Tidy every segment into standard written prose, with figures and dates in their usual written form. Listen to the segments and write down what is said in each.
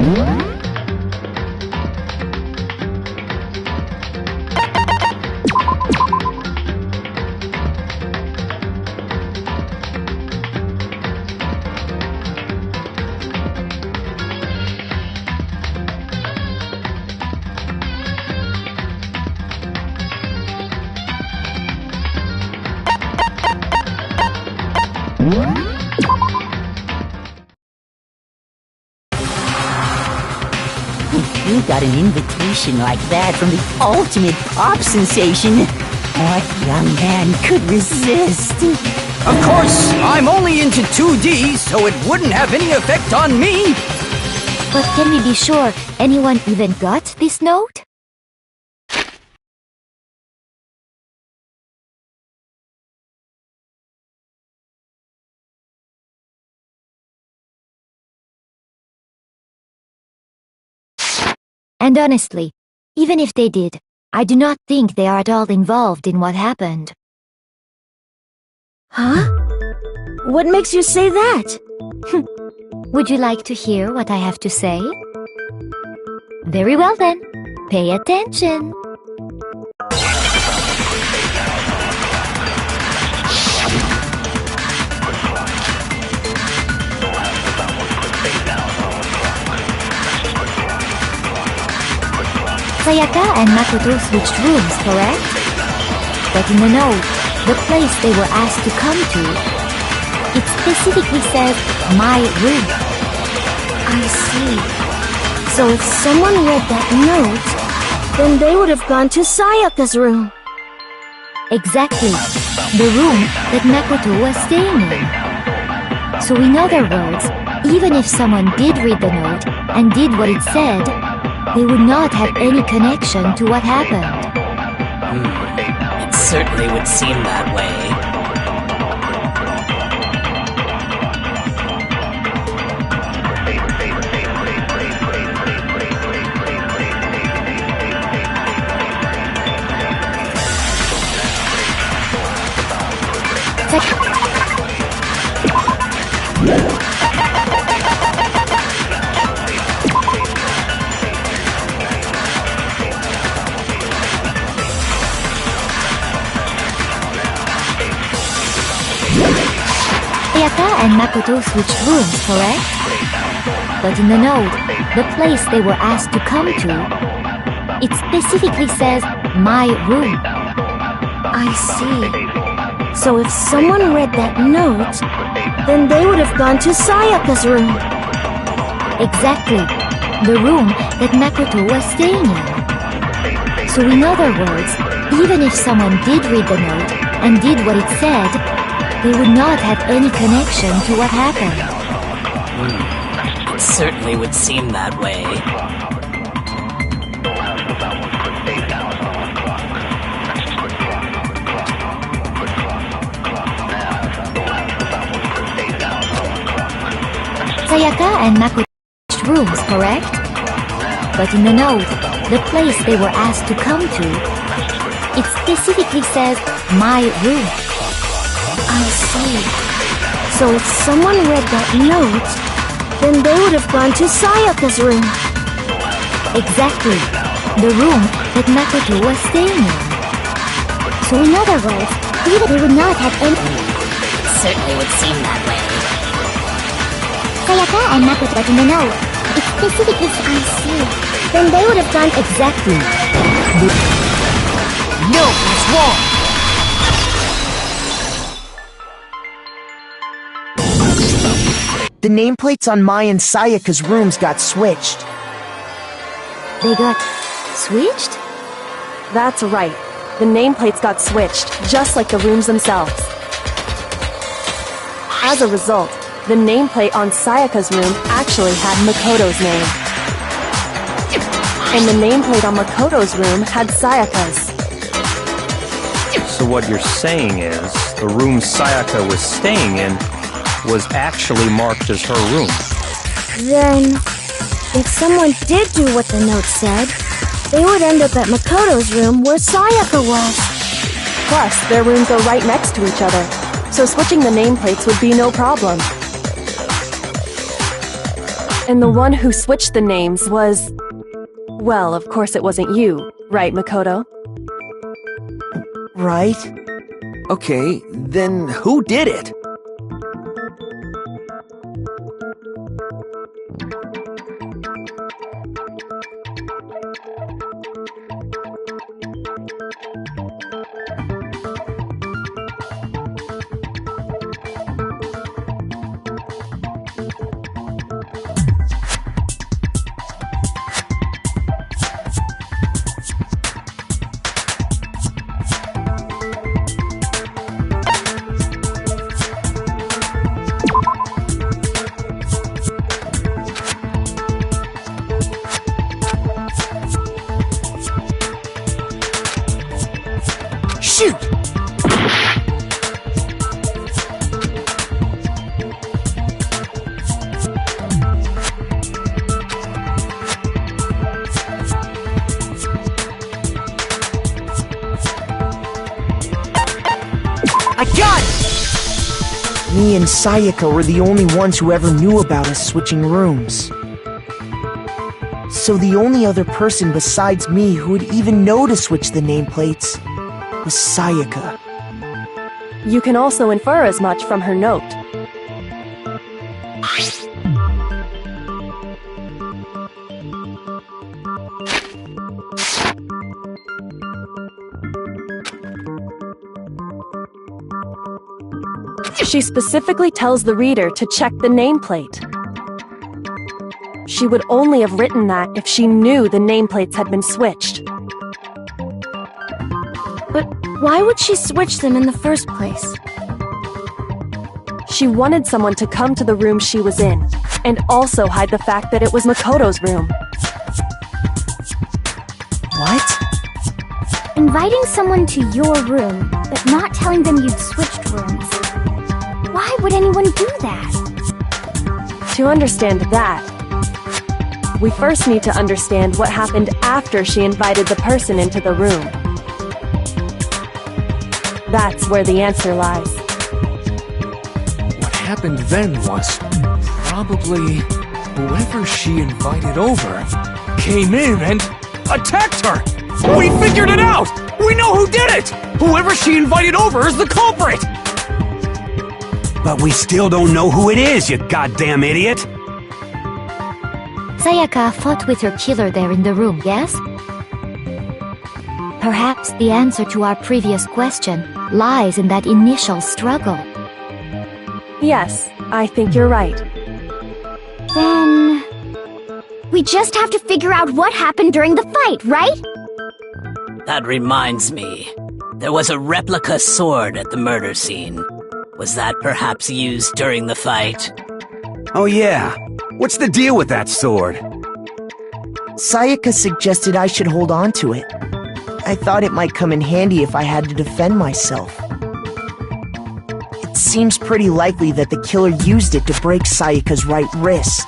You got an invitation like that from the ultimate pop sensation. What young man could resist? Of course, I'm only into 2D, so it wouldn't have any effect on me. But can we be sure anyone even got this note? And honestly, even if they did, I do not think they are at all involved in what happened. Huh? What makes you say that? Would you like to hear what I have to say? Very well then, pay attention. Sayaka and Makoto switched rooms, correct? But in the note, the place they were asked to come to, it specifically says, my room. I see. So if someone read that note, then they would have gone to Sayaka's room. Exactly. The room that Makoto was staying in. So in other words, even if someone did read the note and did what it said, they would not have any connection to what happened. It certainly would seem that way. Sayaka and Makoto switched rooms, correct? But in the note, the place they were asked to come to, it specifically says, my room. I see. So if someone read that note, then they would have gone to Sayaka's room. Exactly. The room that Makoto was staying in. So in other words, even if someone did read the note and did what it said, they would not have any connection to what happened. It certainly would seem that way. Sayaka and Makoto switched rooms, correct? But in the note, the place they were asked to come to, it specifically says, my room. I see. So if someone read that note, then they would have gone to Sayaka's room. Exactly. The room that Makoto was staying in. So in other words, even they would not have any... It certainly would seem that way. Sayaka and Makoto in the note. It specifically... I see. Then they would have gone... Exactly. No, it's wrong. The nameplates on Mai and Sayaka's rooms got switched. They got... switched? That's right. The nameplates got switched, just like the rooms themselves. As a result, the nameplate on Sayaka's room actually had Makoto's name. And the nameplate on Makoto's room had Sayaka's. So what you're saying is, the room Sayaka was staying in was actually marked as her room. Then, if someone did do what the note said, they would end up at Makoto's room where Sayaka was. Plus, their rooms are right next to each other, so switching the nameplates would be no problem. And the one who switched the names was... Well, of course it wasn't you, right, Makoto? Right? Okay, then who did it? Shoot! I got it! Me and Sayaka were the only ones who ever knew about us switching rooms. So the only other person besides me who would even know to switch the nameplates was Sayaka. You can also infer as much from her note. She specifically tells the reader to check the nameplate. She would only have written that if she knew the nameplates had been switched. But why would she switch them in the first place? She wanted someone to come to the room she was in, and also hide the fact that it was Makoto's room. What? Inviting someone to your room, but not telling them you'd switched rooms. Why would anyone do that? To understand that, we first need to understand what happened after she invited the person into the room. That's where the answer lies. What happened then was probably whoever she invited over came in and attacked her! We figured it out! We know who did it! Whoever she invited over is the culprit! But we still don't know who it is, you goddamn idiot! Sayaka fought with her killer there in the room, yes? Perhaps the answer to our previous question lies in that initial struggle. Yes, I think you're right. Then... we just have to figure out what happened during the fight, right? That reminds me. There was a replica sword at the murder scene. Was that perhaps used during the fight? Oh yeah. What's the deal with that sword? Sayaka suggested I should hold on to it. I thought it might come in handy if I had to defend myself. It seems pretty likely that the killer used it to break Sayaka's right wrist.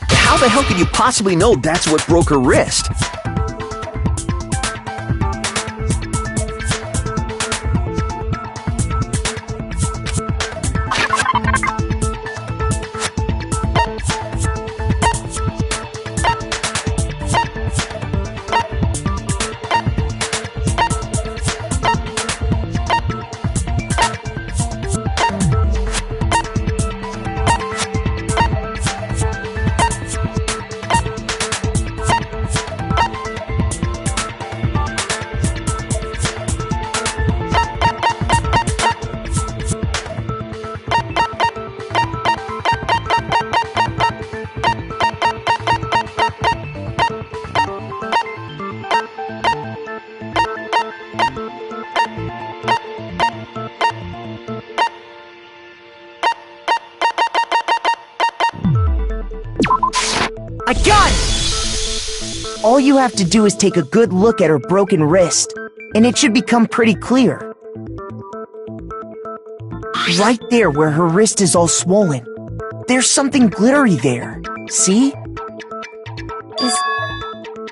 How the hell could you possibly know that's what broke her wrist? I got it! All you have to do is take a good look at her broken wrist, and it should become pretty clear. Right there where her wrist is all swollen, there's something glittery there. See?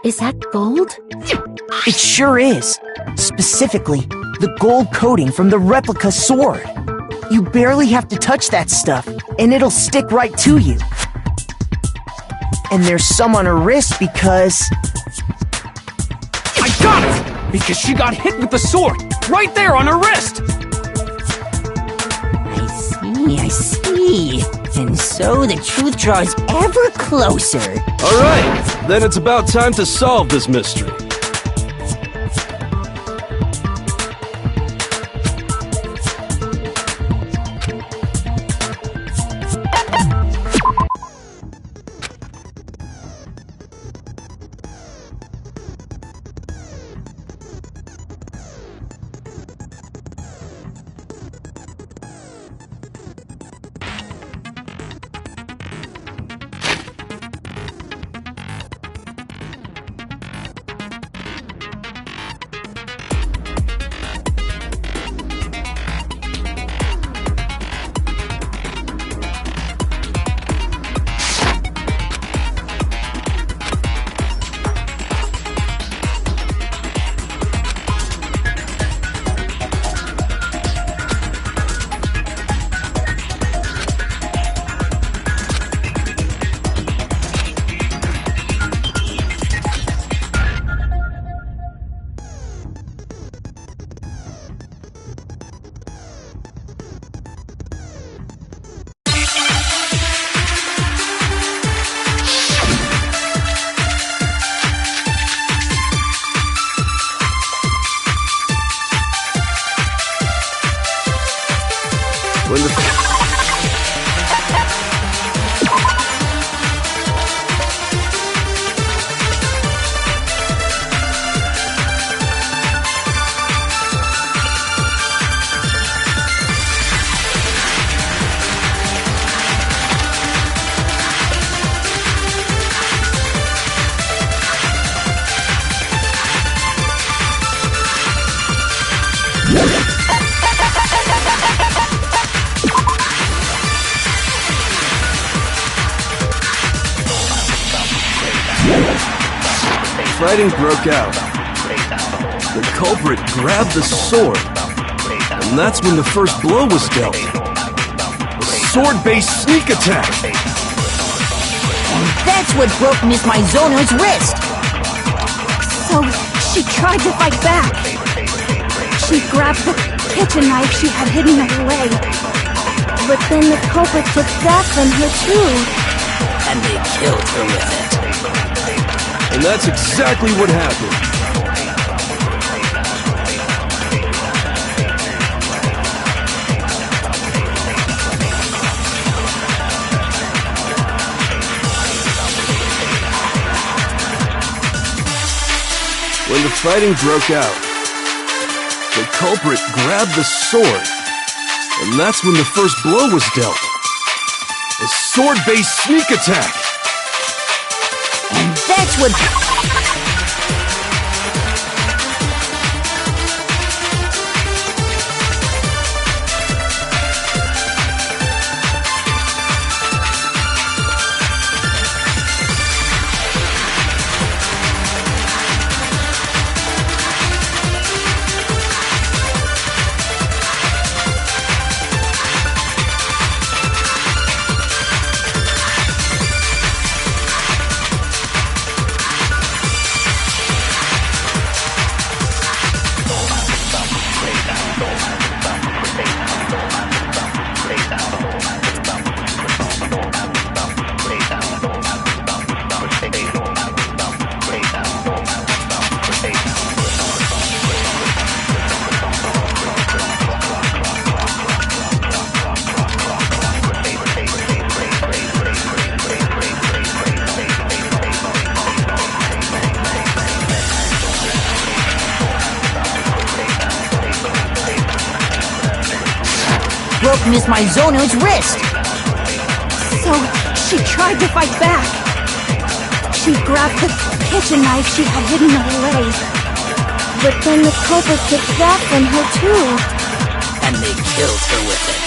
Is that gold? It sure is. Specifically, the gold coating from the replica sword. You barely have to touch that stuff, and it'll stick right to you. And there's some on her wrist because... I got it! Because she got hit with the sword! Right there on her wrist! I see. And so the truth draws ever closer. Alright, then it's about time to solve this mystery. When the... Fighting broke out. The culprit grabbed the sword, and that's when the first blow was dealt. A sword-based sneak attack! And that's what broke Miss Mizono's wrist! So, she tried to fight back. She grabbed the kitchen knife she had hidden away. But then the culprit took that from her too. And they killed her with it. And that's exactly what happened. When the fighting broke out, the culprit grabbed the sword, and that's when the first blow was dealt. A sword-based sneak attack! And that's what... broke Miss Mizono's wrist! So, she tried to fight back. She grabbed the kitchen knife she had hidden away. But then the culprit took that from her too. And they killed her with it.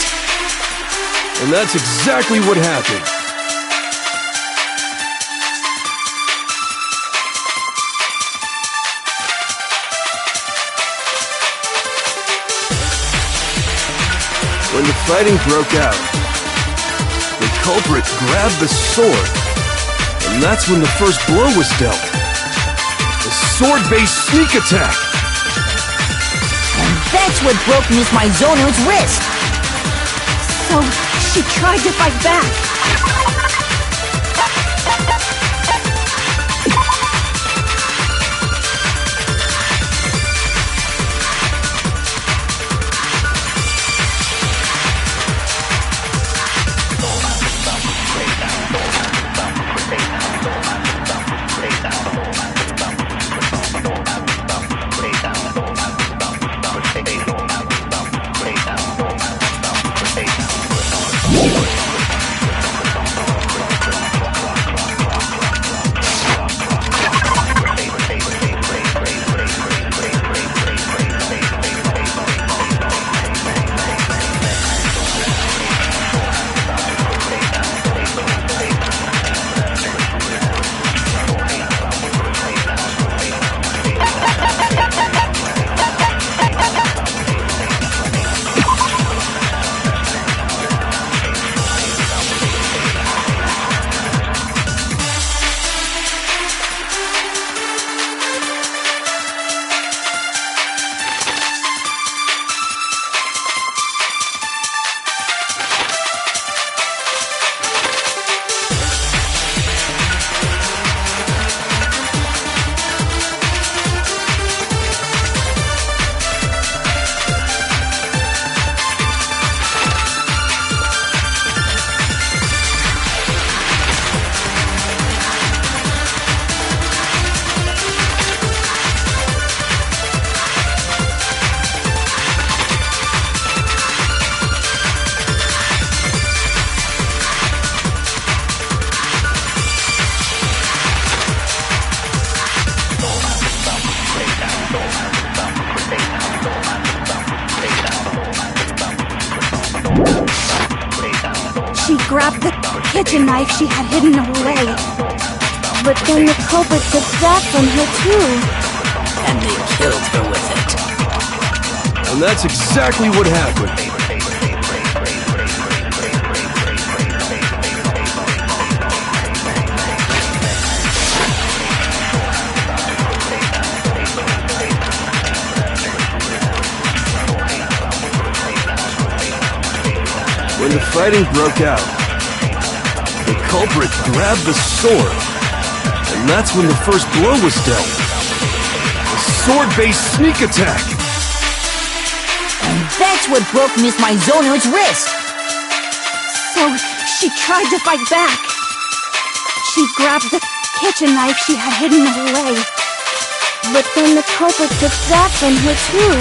And that's exactly what happened. When the fighting broke out, the culprit grabbed the sword, and And that's when the first blow was dealt. A sword-based sneak attack. And that's what broke Miss Mizono's wrist. So, she tried to fight back. She grabbed the kitchen knife she had hidden away. But then the culprit took that from her too. And they killed her with it. And that's exactly what happened. When the fighting broke out, the culprit grabbed the sword, and that's when the first blow was dealt. A sword-based sneak attack. And that's what broke Miss Mizono's wrist. So, she tried to fight back. She grabbed the kitchen knife she had hidden away. But then the culprit took that from her too.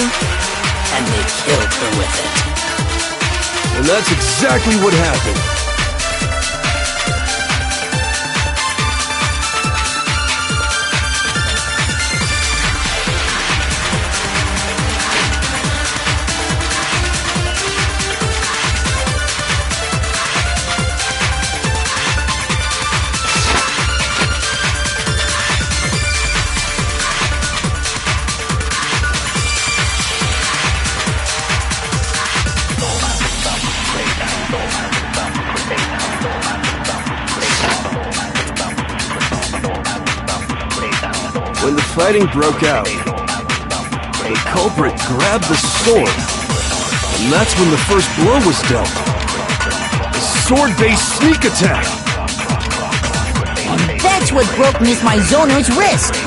And they killed her with it. And that's exactly what happened. When the fighting broke out, the culprit grabbed the sword, and that's when the first blow was dealt. A sword-based sneak attack. And that's what broke Miss Mizono's wrist.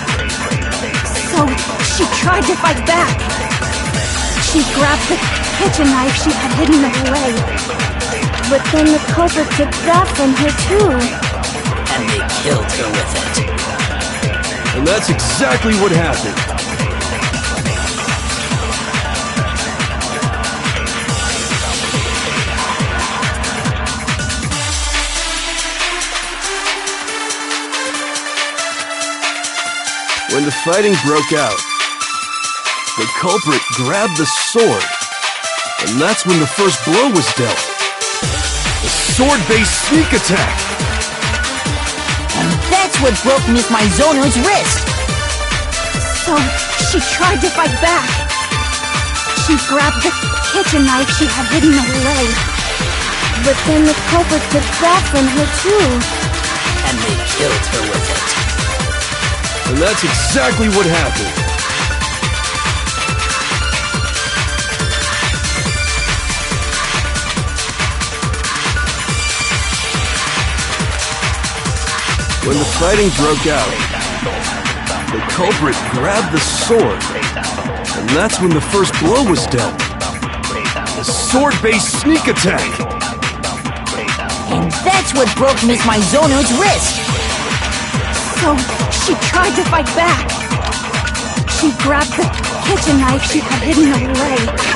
So, she tried to fight back. She grabbed the kitchen knife she had hidden away. But then the culprit took that from her too. And they killed her with it. And that's exactly what happened. When the fighting broke out, the culprit grabbed the sword, and that's when the first blow was dealt. A sword-based sneak attack. And that's what broke Miss Mizono's wrist. So, she tried to fight back. She grabbed the kitchen knife she had hidden away. But then the culprit took that from her too. And And they killed her with it. And that's exactly what happened. When the fighting broke out, the culprit grabbed the sword, and that's when the first blow was dealt. A sword-based sneak attack! And that's what broke Miss Mizono's wrist! So, she tried to fight back. She grabbed the kitchen knife she had hidden away.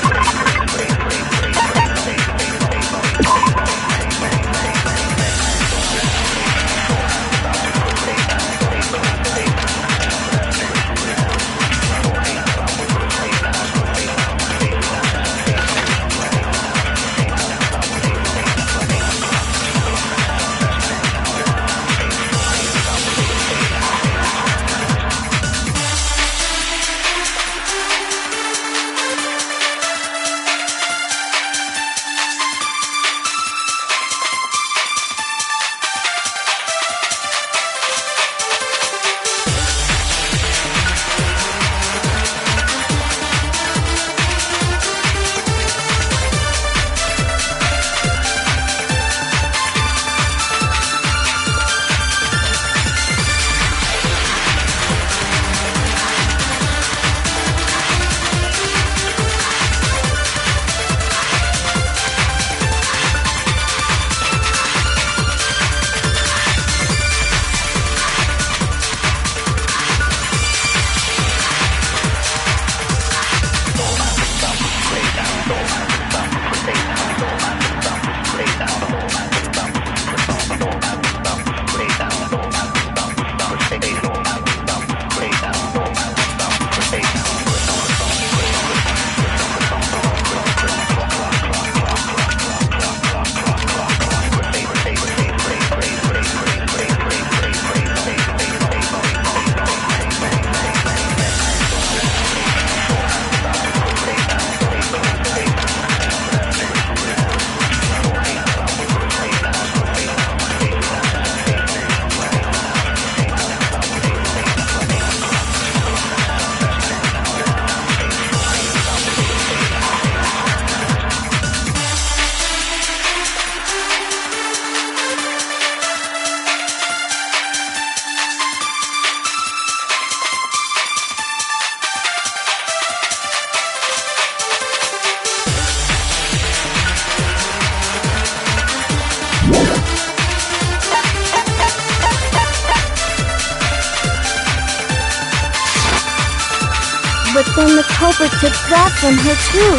But then the culprit took that from her too.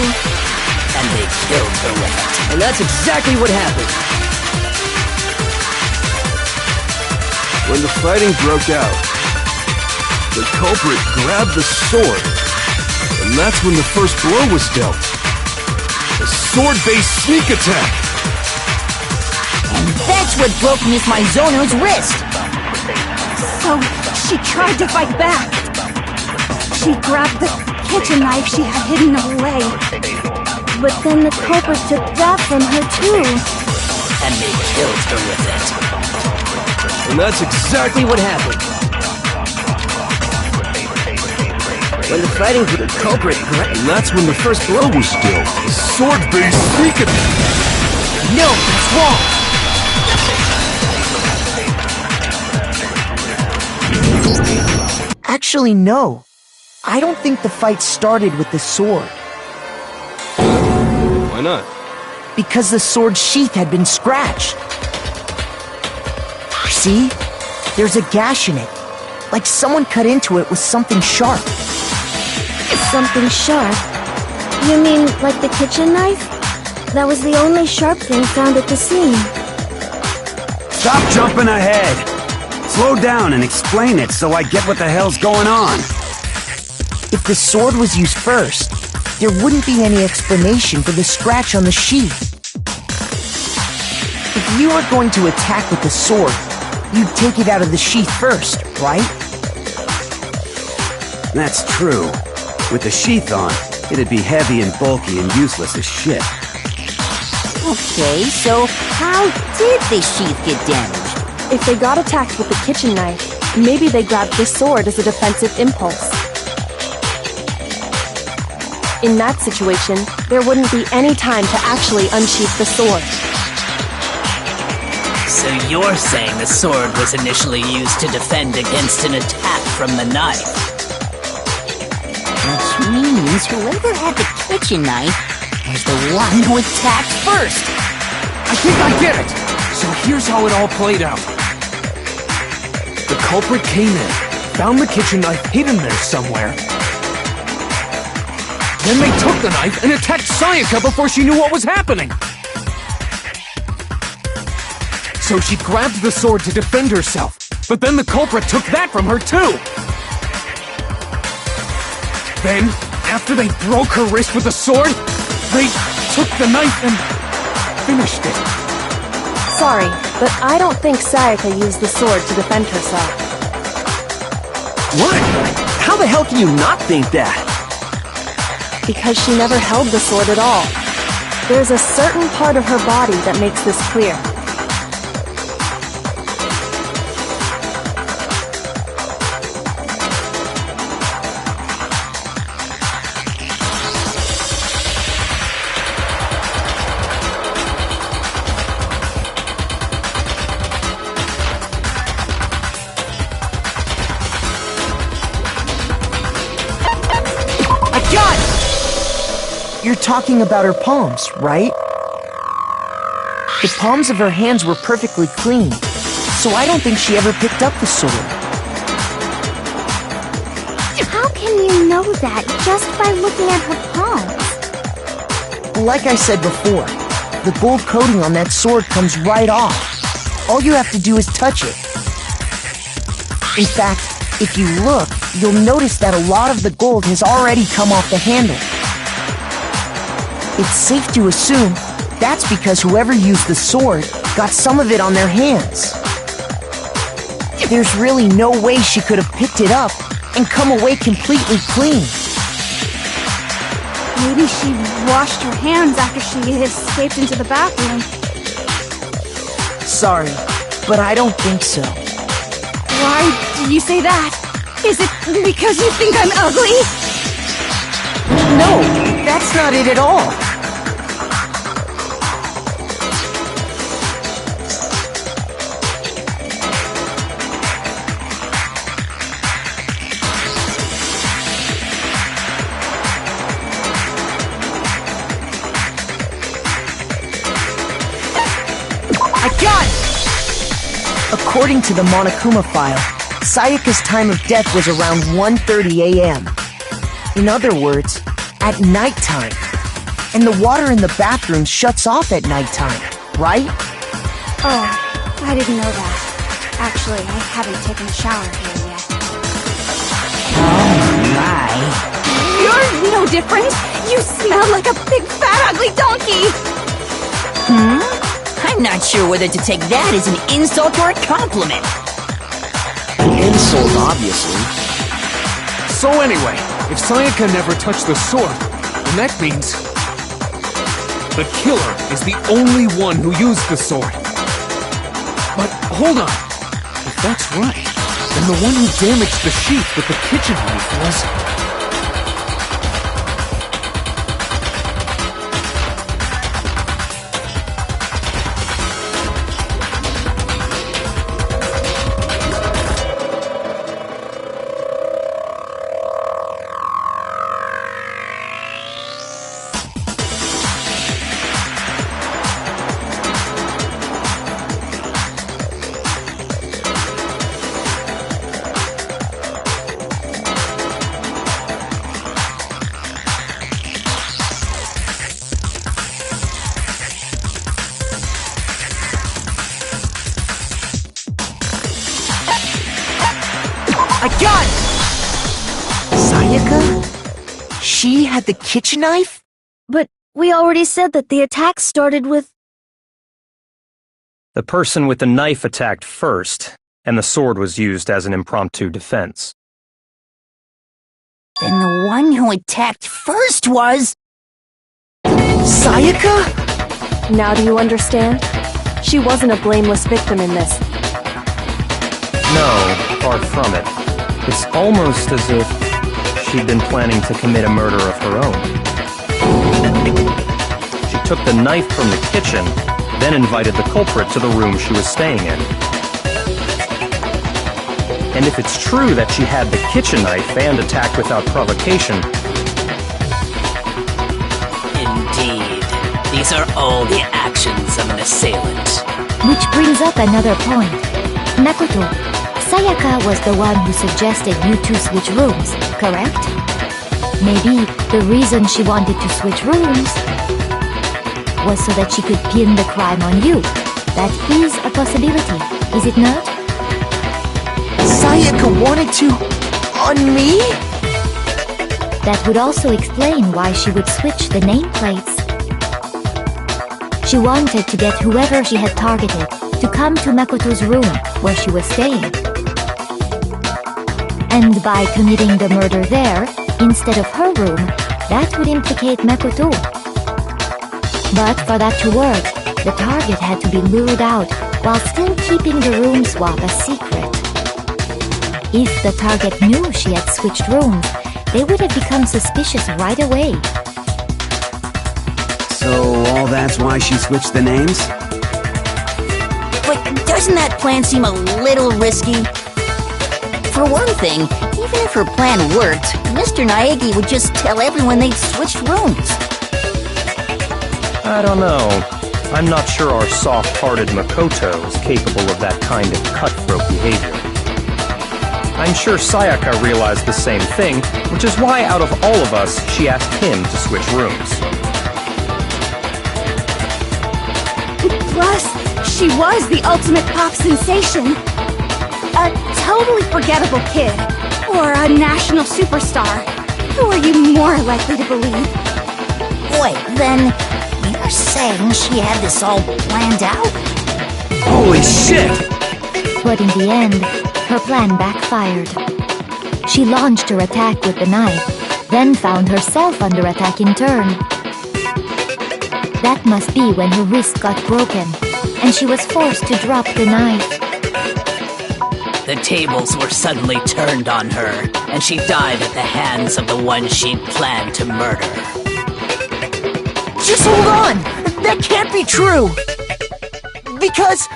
And they killed her with it. And that's exactly what happened. When the fighting broke out, the culprit grabbed the sword, and that's when the first blow was dealt. A sword-based sneak attack! And that's what broke Miss Mizono's wrist! So, she tried to fight back. She grabbed the kitchen knife she had hidden away. But then the culprit took that from her too. And they killed her with it. And that's exactly what happened. When the fighting for the culprit, and that's when the first blow was dealt. A sword-based sneak attack! No, that's wrong! Actually, no. I don't think the fight started with the sword. Why not? Because the sword's sheath had been scratched. See? There's a gash in it. Like someone cut into it with something sharp. Something sharp? You mean like the kitchen knife? That was the only sharp thing found at the scene. Stop jumping ahead! Slow down and explain it so I get what the hell's going on. If the sword was used first, there wouldn't be any explanation for the scratch on the sheath. If you were going to attack with the sword, you'd take it out of the sheath first, right? That's true. With the sheath on, it'd be heavy and bulky and useless as shit. Okay, so how did the sheath get damaged? If they got attacked with the kitchen knife, maybe they grabbed the sword as a defensive impulse. In that situation, there wouldn't be any time to actually unsheath the sword. So you're saying the sword was initially used to defend against an attack from the knife? Which means whoever had the kitchen knife was the one who attacked first. I think I get it! So here's how it all played out. The culprit came in, found the kitchen knife hidden there somewhere. Then they took the knife and attacked Sayaka before she knew what was happening. So she grabbed the sword to defend herself, but then the culprit took that from her too. Then, after they broke her wrist with the sword, they took the knife and finished it. Sorry, but I don't think Sayaka used the sword to defend herself. What? How the hell can you not think that? Because she never held the sword at all. There's a certain part of her body that makes this clear. You're talking about her palms, right? The palms of her hands were perfectly clean, so I don't think she ever picked up the sword. How can you know that just by looking at her palms? Like I said before, the gold coating on that sword comes right off. All you have to do is touch it. In fact, if you look, you'll notice that a lot of the gold has already come off the handle. It's safe to assume that's because whoever used the sword got some of it on their hands. There's really no way she could have picked it up and come away completely clean. Maybe she washed her hands after she escaped into the bathroom. Sorry, but I don't think so. Why do you say that? Is it because you think I'm ugly? No, that's not it at all. According to the Monokuma file, Sayaka's time of death was around 1:30 a.m. In other words, at nighttime. And the water in the bathroom shuts off at nighttime, right? Oh, I didn't know that. Actually, I haven't taken a shower here yet. Oh my. You're no different! You smell like a big fat ugly donkey! I'm not sure whether to take that as an insult or a compliment. Insult, obviously. So anyway, if Sayaka never touched the sword, then that means the killer is the only one who used the sword. But hold on. If that's right, then the one who damaged the sheath with the kitchen knife was... I got it! Sayaka? She had the kitchen knife? But we already said that the attack started with... The person with the knife attacked first, and the sword was used as an impromptu defense. Then the one who attacked first was... Sayaka? Now do you understand? She wasn't a blameless victim in this. No, far from it. It's almost as if she'd been planning to commit a murder of her own. She took the knife from the kitchen, then invited the culprit to the room she was staying in. And if it's true that she had the kitchen knife and attacked without provocation... Indeed. These are all the actions of an assailant. Which brings up another point. Makoto, Sayaka was the one who suggested you two switch rooms, correct? Maybe the reason she wanted to switch rooms was so that she could pin the crime on you. That is a possibility, is it not? Sayaka wanted to... on me? That would also explain why she would switch the nameplates. She wanted to get whoever she had targeted to come to Makoto's room where she was staying. And by committing the murder there, instead of her room, that would implicate Makoto. But for that to work, the target had to be lured out while still keeping the room swap a secret. If the target knew she had switched rooms, they would have become suspicious right away. So all that's why she switched the names? But doesn't that plan seem a little risky? For one thing, even if her plan worked, Mr. Naegi would just tell everyone they'd switched rooms. I don't know. I'm not sure our soft-hearted Makoto is capable of that kind of cutthroat behavior. I'm sure Sayaka realized the same thing, which is why out of all of us, she asked him to switch rooms. Plus, she was the ultimate pop sensation. A totally forgettable kid, or a national superstar. Who are you more likely to believe? Wait, then you're saying she had this all planned out? Holy shit! But in the end, her plan backfired. She launched her attack with the knife, then found herself under attack in turn. That must be when her wrist got broken, and she was forced to drop the knife. The tables were suddenly turned on her, and she died at the hands of the one she'd planned to murder. Just hold on! That can't be true! Because...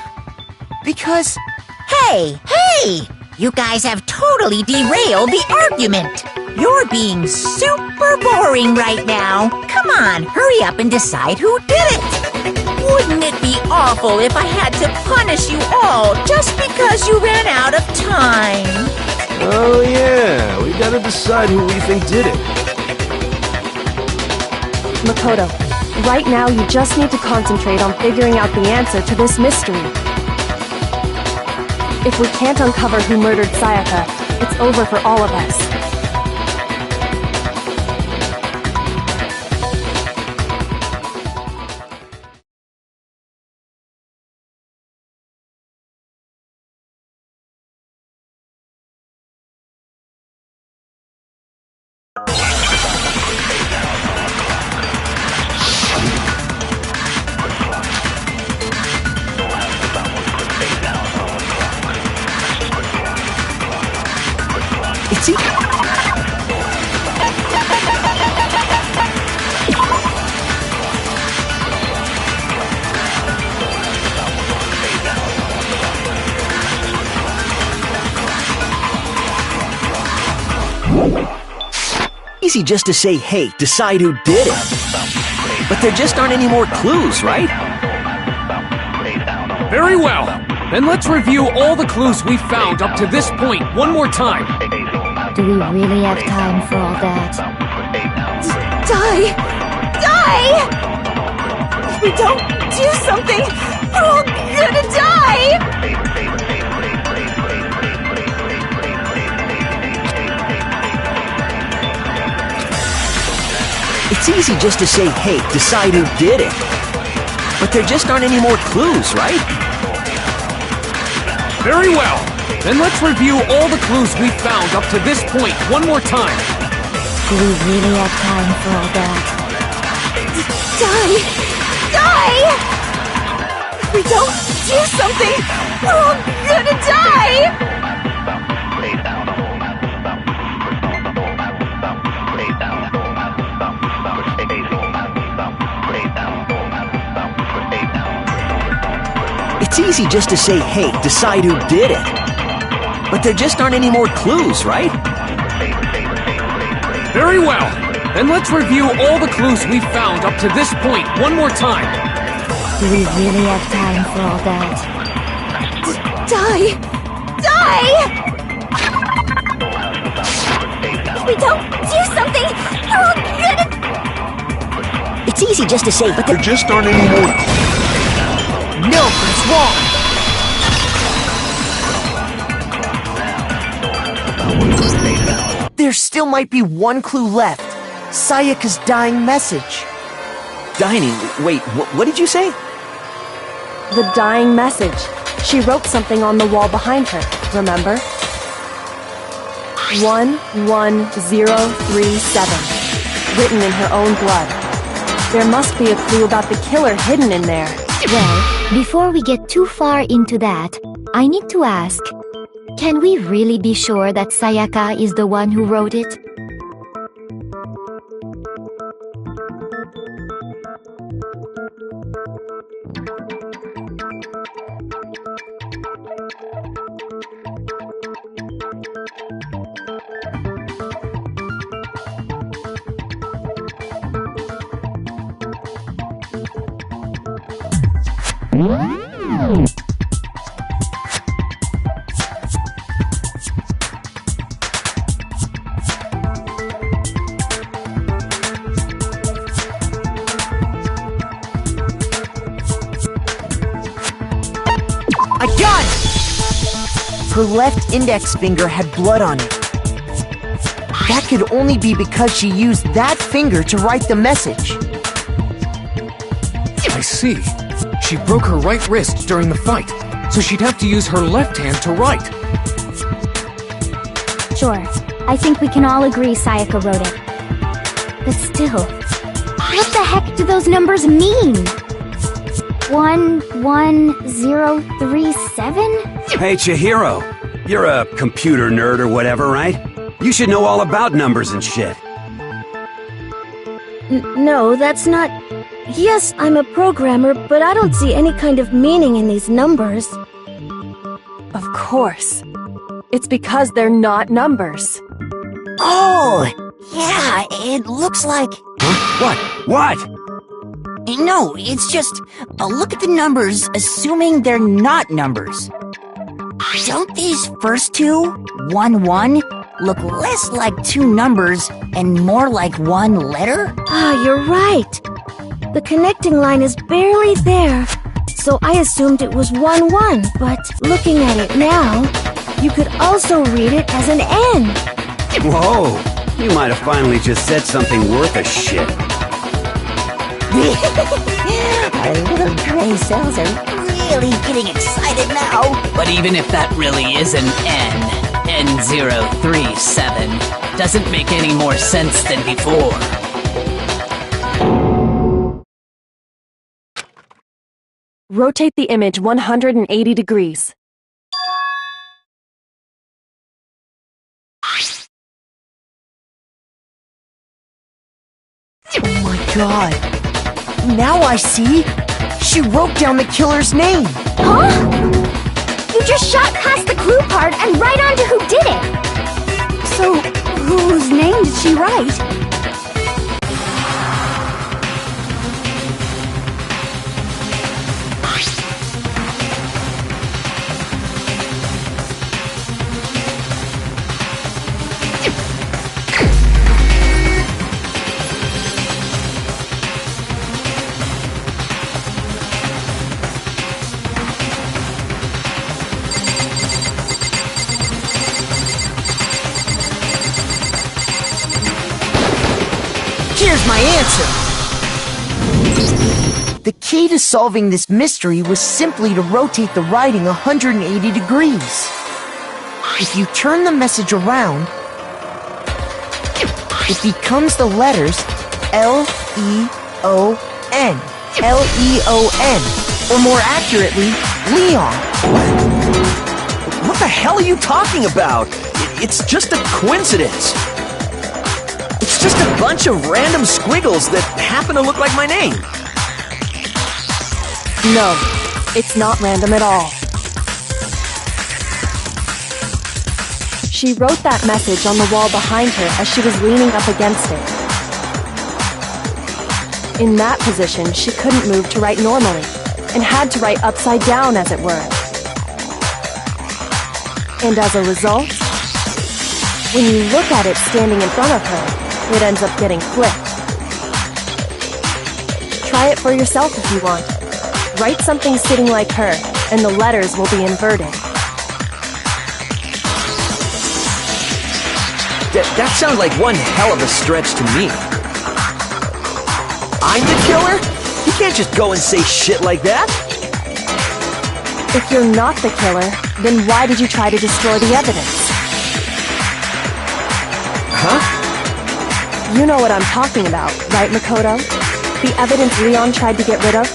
Hey! You guys have totally derailed the argument. You're being super boring right now. Come on, hurry up and decide who did it. Wouldn't it be awful if I had to punish you all just because you ran out of time? Oh yeah, we gotta decide who we think did it. Makoto, right now you just need to concentrate on figuring out the answer to this mystery. If we can't uncover who murdered Sayaka, it's over for all of us. Easy just to say, hey, decide who did it. But there just aren't any more clues, right? Very well. Then let's review all the clues we found up to this point one more time. Do we really have time for all that? Die! If we don't do something, we're all gonna die! It's easy just to say, hey, decide who did it. But there just aren't any more clues, right? Very well. Then let's review all the clues we found up to this point one more time. Do we really have time for all that? Die! If we don't do something, we're all gonna die! It's easy just to say, hey, decide who did it. But there just aren't any more clues, right? Very well. Then let's review all the clues we've found up to this point one more time. Do we really have time for all that? Die! Die! If we don't do something, they're all gonna... It's easy just to say, but there just aren't any more. No, it's wrong. There still might be one clue left. Sayaka's dying message. Dining? Wait, what did you say? The dying message. She wrote something on the wall behind her, remember? 11037. Written in her own blood. There must be a clue about the killer hidden in there. Well, before we get too far into that, I need to ask, can we really be sure that Sayaka is the one who wrote it? I got it! Her left index finger had blood on it. That could only be because she used that finger to write the message. I see. She broke her right wrist during the fight, so she'd have to use her left hand to write. Sure, I think we can all agree Sayaka wrote it. But still, what the heck do those numbers mean? 11037? Hey, Chihiro. You're a computer nerd or whatever, right? You should know all about numbers and shit. No, that's not... Yes, I'm a programmer, but I don't see any kind of meaning in these numbers. Of course. It's because they're not numbers. Oh, yeah, it looks like... Huh? What? No, it's just, look at the numbers, assuming they're not numbers. Don't these first two, 1-1, look less like two numbers and more like one letter? Ah, you're right. The connecting line is barely there, so I assumed it was 1-1, but looking at it now, you could also read it as an N. Whoa, you might have finally just said something worth a shit. Our little gray cells are really getting excited now. But even if that really is an N037, doesn't make any more sense than before. Rotate the image 180 degrees. Oh my god. Now I see. She wrote down the killer's name. Huh? You just shot past the clue part and right on to who did it. So, whose name did she write? Here's my answer. The key to solving this mystery was simply to rotate the writing 180 degrees. If you turn the message around, it becomes the letters L-E-O-N. L-E-O-N. Or more accurately, Leon. What the hell are you talking about? It's just a coincidence. It's just a bunch of random squiggles that happen to look like my name. No, It's not random at all. She wrote that message on the wall behind her as she was leaning up against it. In that position, she couldn't move to write normally, and had to write upside down, as it were. And as a result, when you look at it standing in front of her, it ends up getting flipped. Try it for yourself if you want. Write something sitting like her, and the letters will be inverted. That sounds like one hell of a stretch to me. I'm the killer? You can't just go and say shit like that. If you're not the killer, then why did you try to destroy the evidence? Huh? You know what I'm talking about, right, Makoto? The evidence Leon tried to get rid of?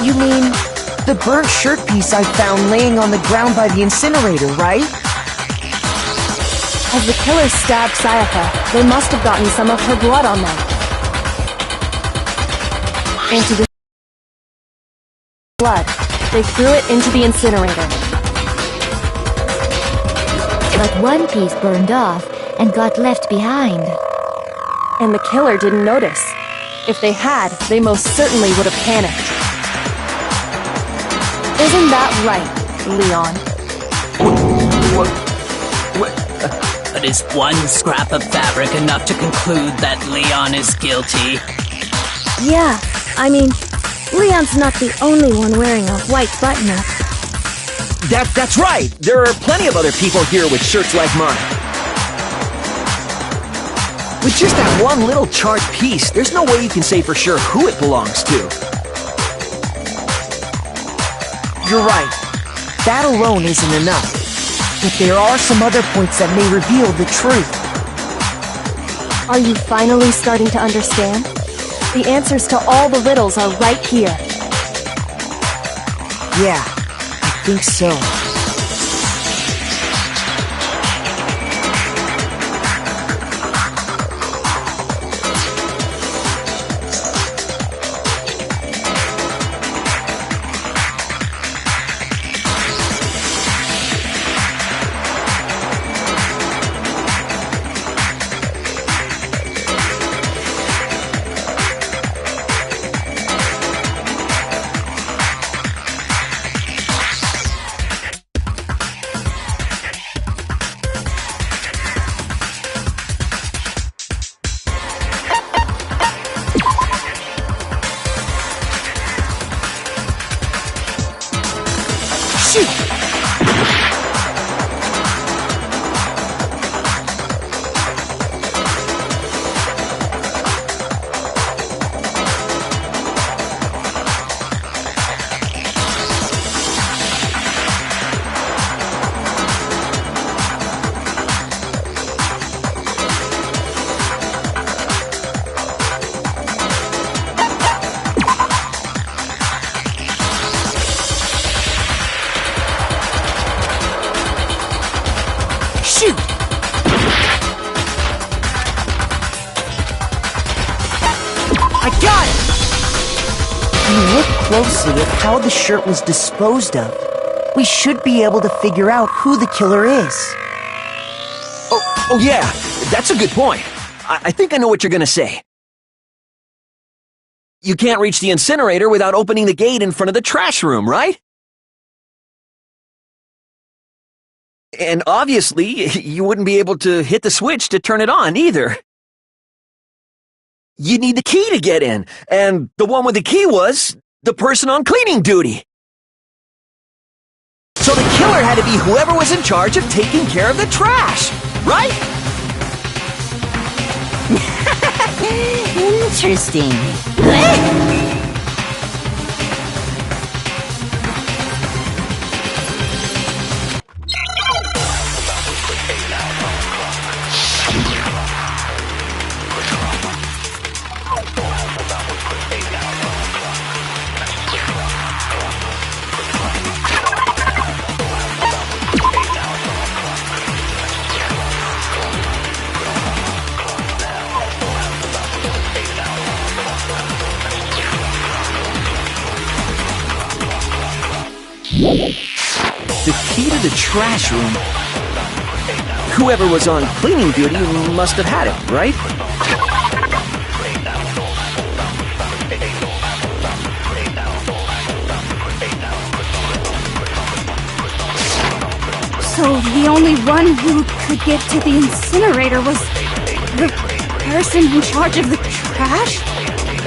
You mean the burnt shirt piece I found laying on the ground by the incinerator, right? As the killer stabbed Sayaka, they must have gotten some of her blood on them. And to the blood, they threw it into the incinerator. But one piece burned off and got left behind. And the killer didn't notice. If they had, they most certainly would have panicked. Isn't that right, Leon? But is one scrap of fabric enough to conclude that Leon is guilty? Yeah, I mean, Leon's not the only one wearing a white button-up. That's right! There are plenty of other people here with shirts like mine. With just that one little charred piece, there's no way you can say for sure who it belongs to. You're right. That alone isn't enough. But there are some other points that may reveal the truth. Are you finally starting to understand? The answers to all the riddles are right here. Yeah, I think so. Closely at how the shirt was disposed of, we should be able to figure out who the killer is. Oh yeah, that's a good point. I think I know what you're gonna say. You can't reach the incinerator without opening the gate in front of the trash room, right? And obviously, you wouldn't be able to hit the switch to turn it on either. You need the key to get in, and the one with the key was the person on cleaning duty. So the killer had to be whoever was in charge of taking care of the trash, right? Interesting. The key to the trash room. Whoever was on cleaning duty must have had it, right? So the only one who could get to the incinerator was the person in charge of the trash?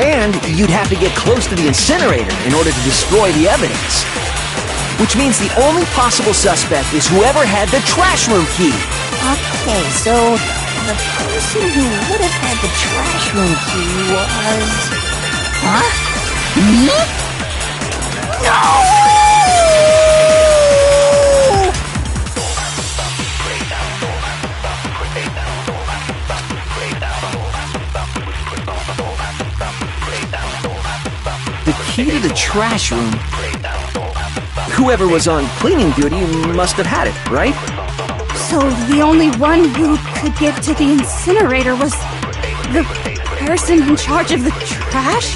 And you'd have to get close to the incinerator in order to destroy the evidence. Which means the only possible suspect is whoever had the trash room key. Okay, so the person who would have had the trash room key was... Huh? Me? No! The key to the trash room. Whoever was on cleaning duty must have had it, right? So the only one who could get to the incinerator was the person in charge of the trash?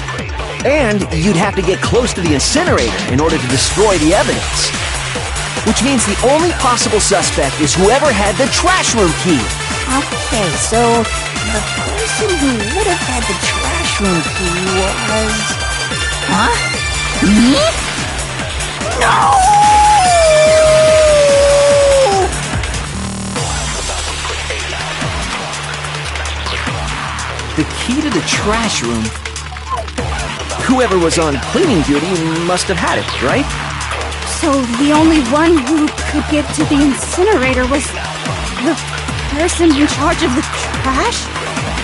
And you'd have to get close to the incinerator in order to destroy the evidence. Which means the only possible suspect is whoever had the trash room key. Okay, so the person who would have had the trash room key was... Huh? Me? No! The key to the trash room. Whoever was on cleaning duty must have had it, right? So the only one who could get to the incinerator was the person in charge of the trash?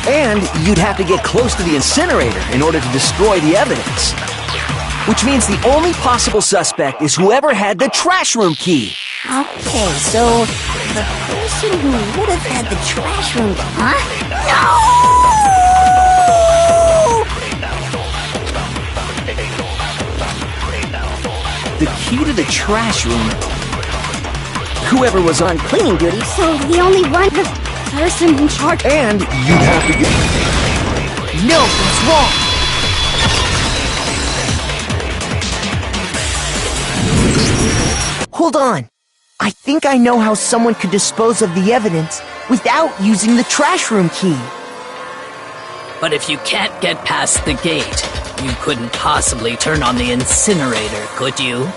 And you'd have to get close to the incinerator in order to destroy the evidence. Which means the only possible suspect is whoever had the trash room key. Okay, so the person who would have had the trash room... Huh? No! The key to the trash room. Whoever was on cleaning duty. So the only one, the person in charge... And you'd have to get... No, what's wrong? Hold on. I think I know how someone could dispose of the evidence without using the trash room key. But if you can't get past the gate, you couldn't possibly turn on the incinerator, could you?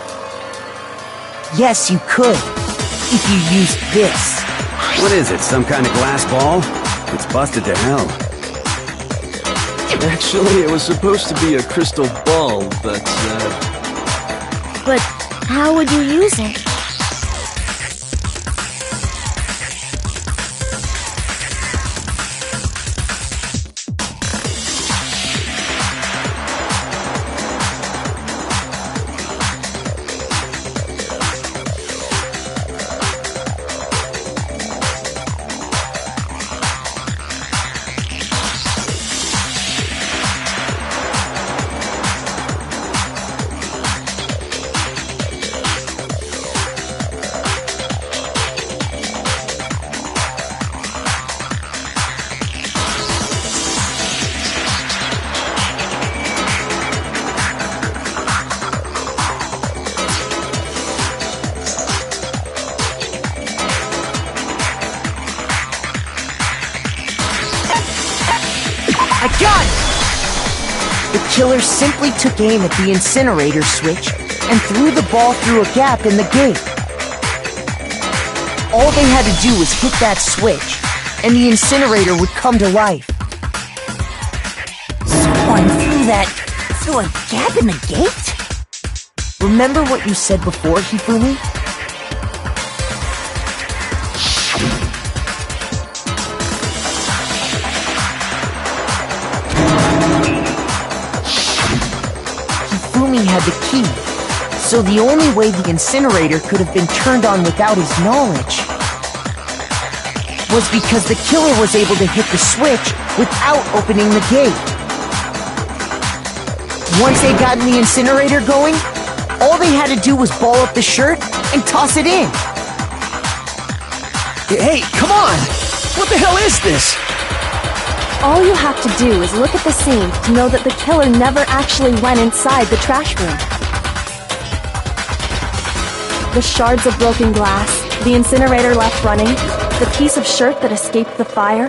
Yes, you could. If you used this. What is it, some kind of glass ball? It's busted to hell. Actually, it was supposed to be a crystal ball, but, But how would you use it? I got it! The killer simply took aim at the incinerator switch and threw the ball through a gap in the gate. All they had to do was hit that switch, and the incinerator would come to life. Someone threw a gap in the gate? Remember what you said before, Hifumi? only had the key, so the only way the incinerator could have been turned on without his knowledge was because the killer was able to hit the switch without opening the gate. Once they'd gotten the incinerator going, all they had to do was ball up the shirt and toss it in. Hey, come on! What the hell is this? All you have to do is look at the scene to know that the killer never actually went inside the trash room. The shards of broken glass, the incinerator left running, the piece of shirt that escaped the fire.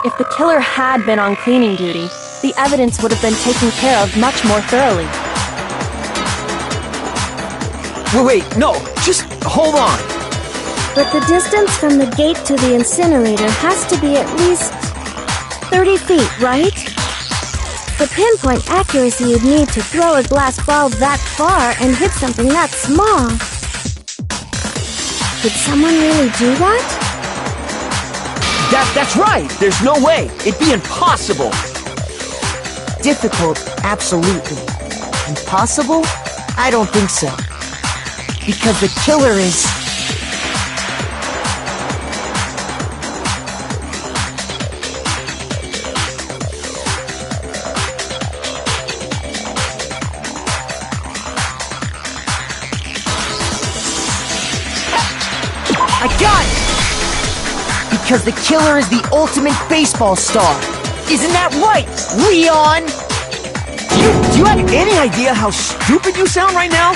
If the killer had been on cleaning duty, the evidence would have been taken care of much more thoroughly. Wait, no, just hold on. But the distance from the gate to the incinerator has to be at least 30 feet, right? The pinpoint accuracy you'd need to throw a glass ball that far and hit something that small. Could someone really do that? That's right! There's no way! It'd be impossible! Difficult, absolutely. Impossible? I don't think so. Because the killer is... I got it! Because the killer is the ultimate baseball star. Isn't that right, Leon? Do you have any idea how stupid you sound right now?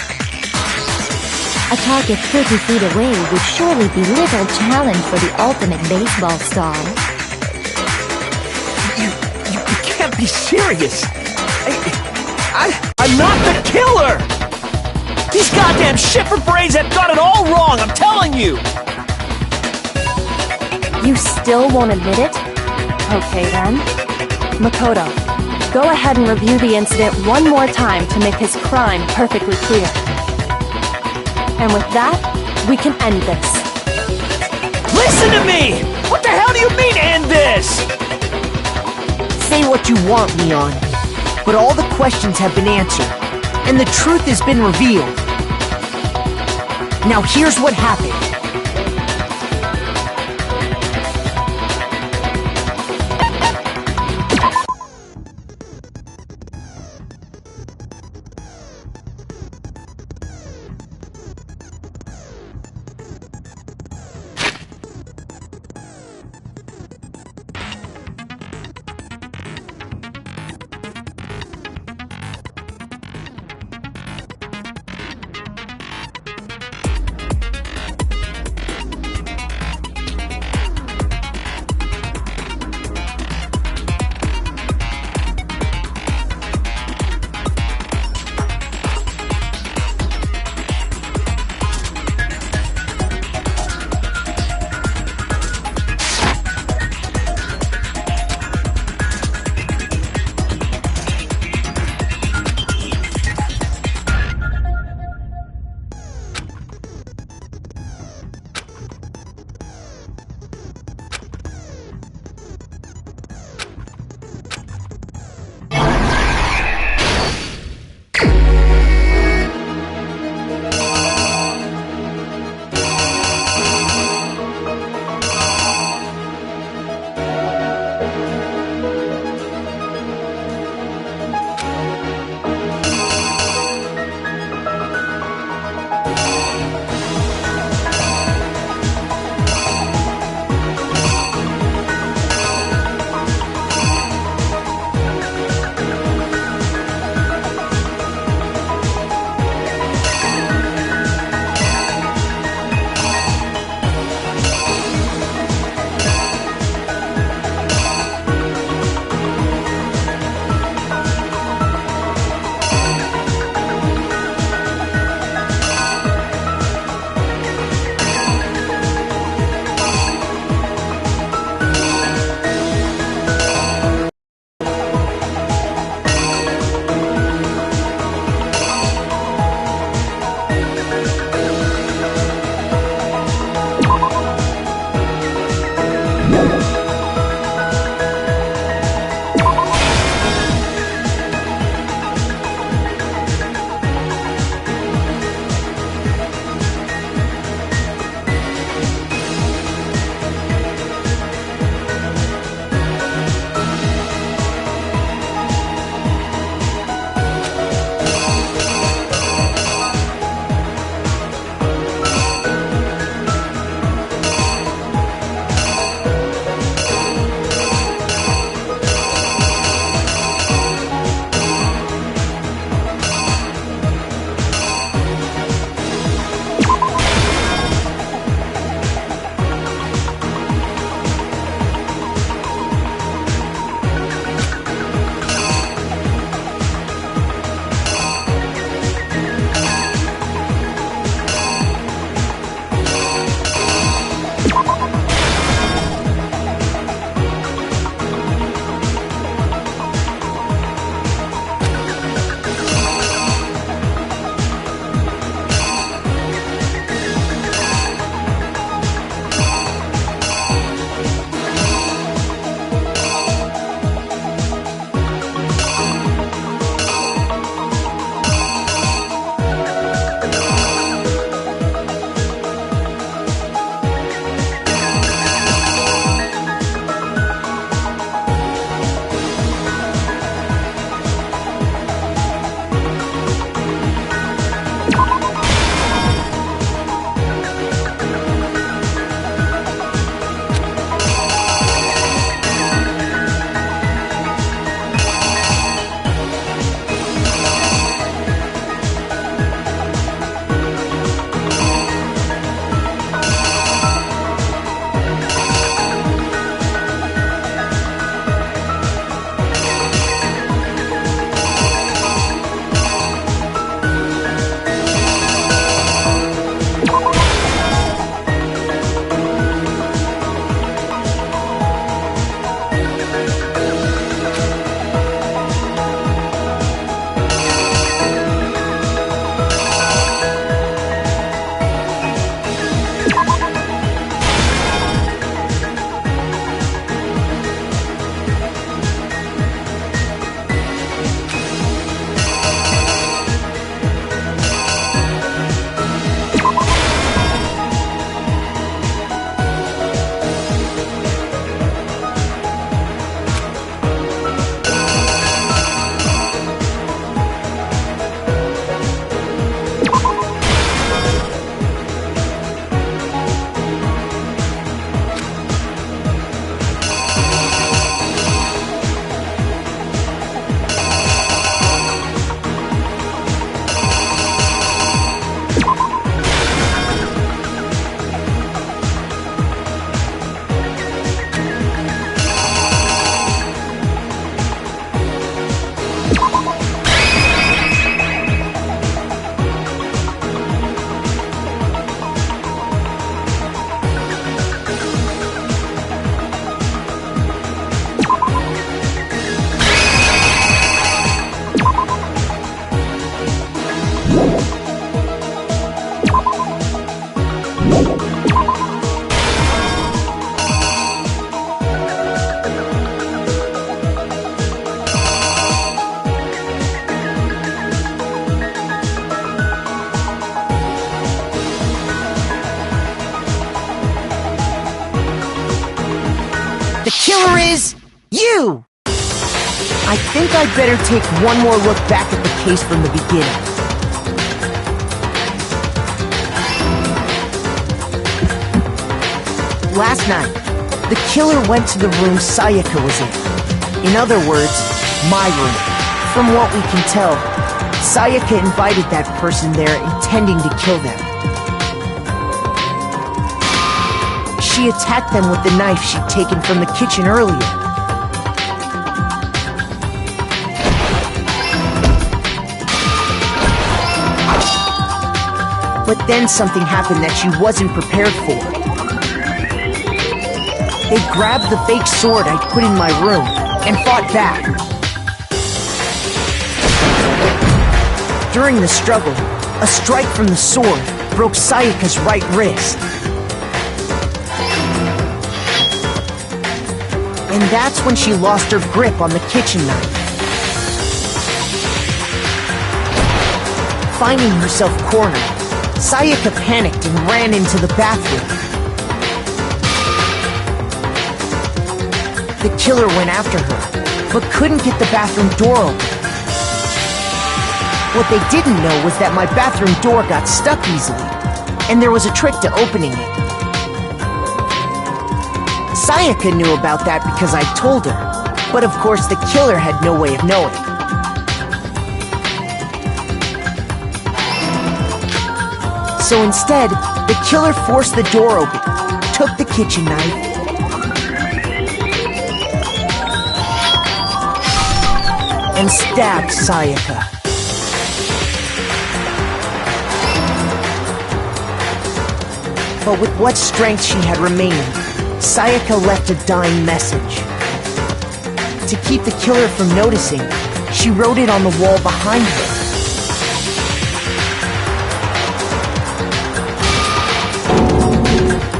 A target 30 feet away would surely be little challenge for the ultimate baseball star. You can't be serious. I'm not the killer! These goddamn shipper brains have got it all wrong, I'm telling you! You still won't admit it? Okay then. Makoto, go ahead and review the incident one more time to make his crime perfectly clear. And with that, we can end this. Listen to me! What the hell do you mean, end this? Say what you want, Leon, but all the questions have been answered, and the truth has been revealed. Now here's what happened. killer is you! I think I'd better take one more look back at the case from the beginning. Last night, the killer went to the room Sayaka was in. In other words, my room. From what we can tell, Sayaka invited that person there intending to kill them. She attacked them with the knife she'd taken from the kitchen earlier. But then something happened that she wasn't prepared for. They grabbed the fake sword I'd put in my room and fought back. During the struggle, a strike from the sword broke Sayaka's right wrist. And that's when she lost her grip on the kitchen knife. Finding herself cornered, Sayaka panicked and ran into the bathroom. The killer went after her, but couldn't get the bathroom door open. What they didn't know was that my bathroom door got stuck easily, and there was a trick to opening it. Sayaka knew about that because I told her, but of course the killer had no way of knowing. So instead, the killer forced the door open, took the kitchen knife, and stabbed Sayaka. But with what strength she had remaining, Sayaka left a dying message. To keep the killer from noticing, she wrote it on the wall behind her.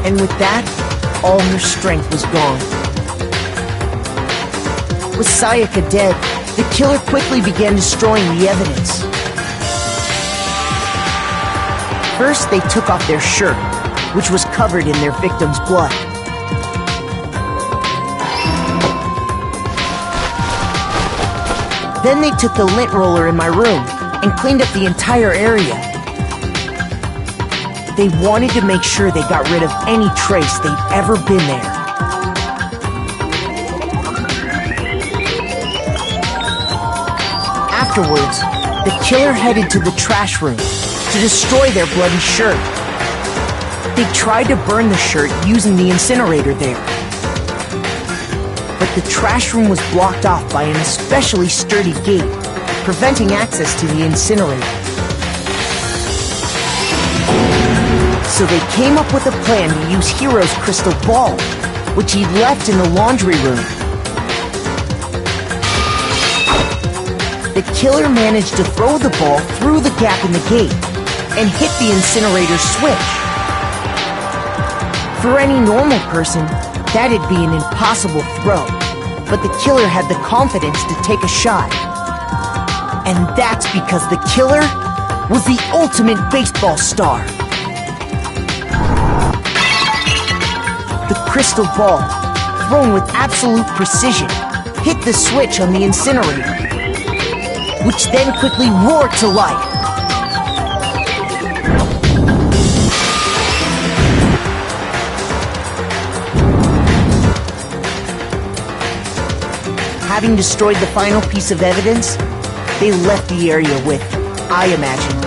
And with that, all her strength was gone. With Sayaka dead, the killer quickly began destroying the evidence. First, they took off their shirt, which was covered in their victim's blood. Then they took the lint roller in my room and cleaned up the entire area. They wanted to make sure they got rid of any trace they'd ever been there. Afterwards, the killer headed to the trash room to destroy their bloody shirt. They tried to burn the shirt using the incinerator there. But the trash room was blocked off by an especially sturdy gate, preventing access to the incinerator. So they came up with a plan to use Hiro's crystal ball, which he'd left in the laundry room. The killer managed to throw the ball through the gap in the gate and hit the incinerator switch. For any normal person, that'd be an impossible throw, but the killer had the confidence to take a shot. And that's because the killer was the ultimate baseball star. The crystal ball, thrown with absolute precision, hit the switch on the incinerator, which then quickly roared to life. Having destroyed the final piece of evidence, they left the area with, I imagine,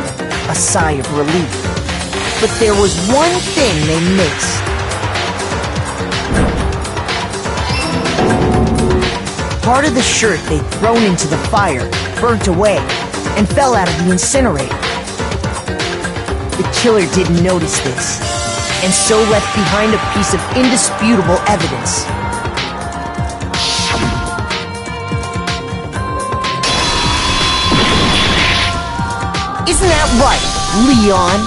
a sigh of relief. But there was one thing they missed. Part of the shirt they'd thrown into the fire burnt away and fell out of the incinerator. The killer didn't notice this, and so left behind a piece of indisputable evidence. Isn't that right, Leon?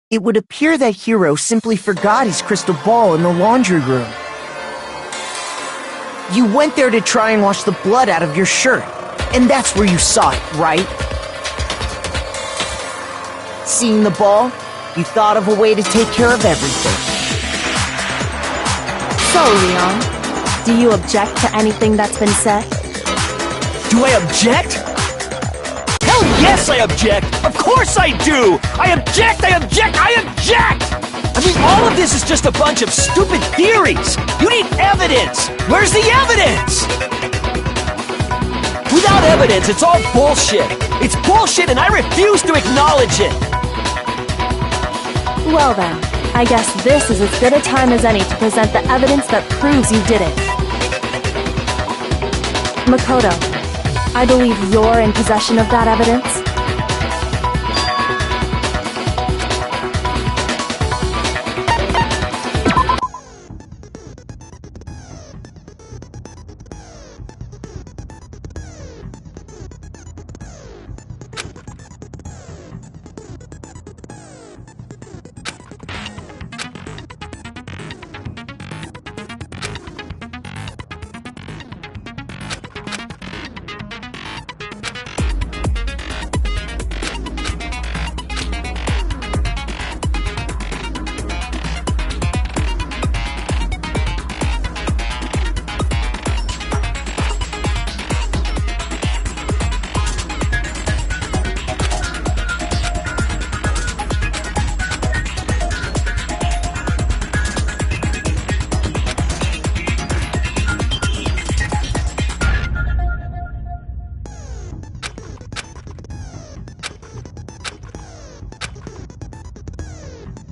It would appear that Hiro simply forgot his crystal ball in the laundry room. You went there to try and wash the blood out of your shirt, and that's where you saw it, right? Seeing the ball, You thought of a way to take care of everything. So, Leon, do you object to anything that's been said? Do I object? Hell yes, I object! Of course I do! I object! I object! I object! I mean, all of this is just a bunch of stupid theories! You need evidence! Where's the evidence? Without evidence, it's all bullshit! It's bullshit and I refuse to acknowledge it! Well then, I guess this is as good a time as any to present the evidence that proves you did it. Makoto, I believe you're in possession of that evidence.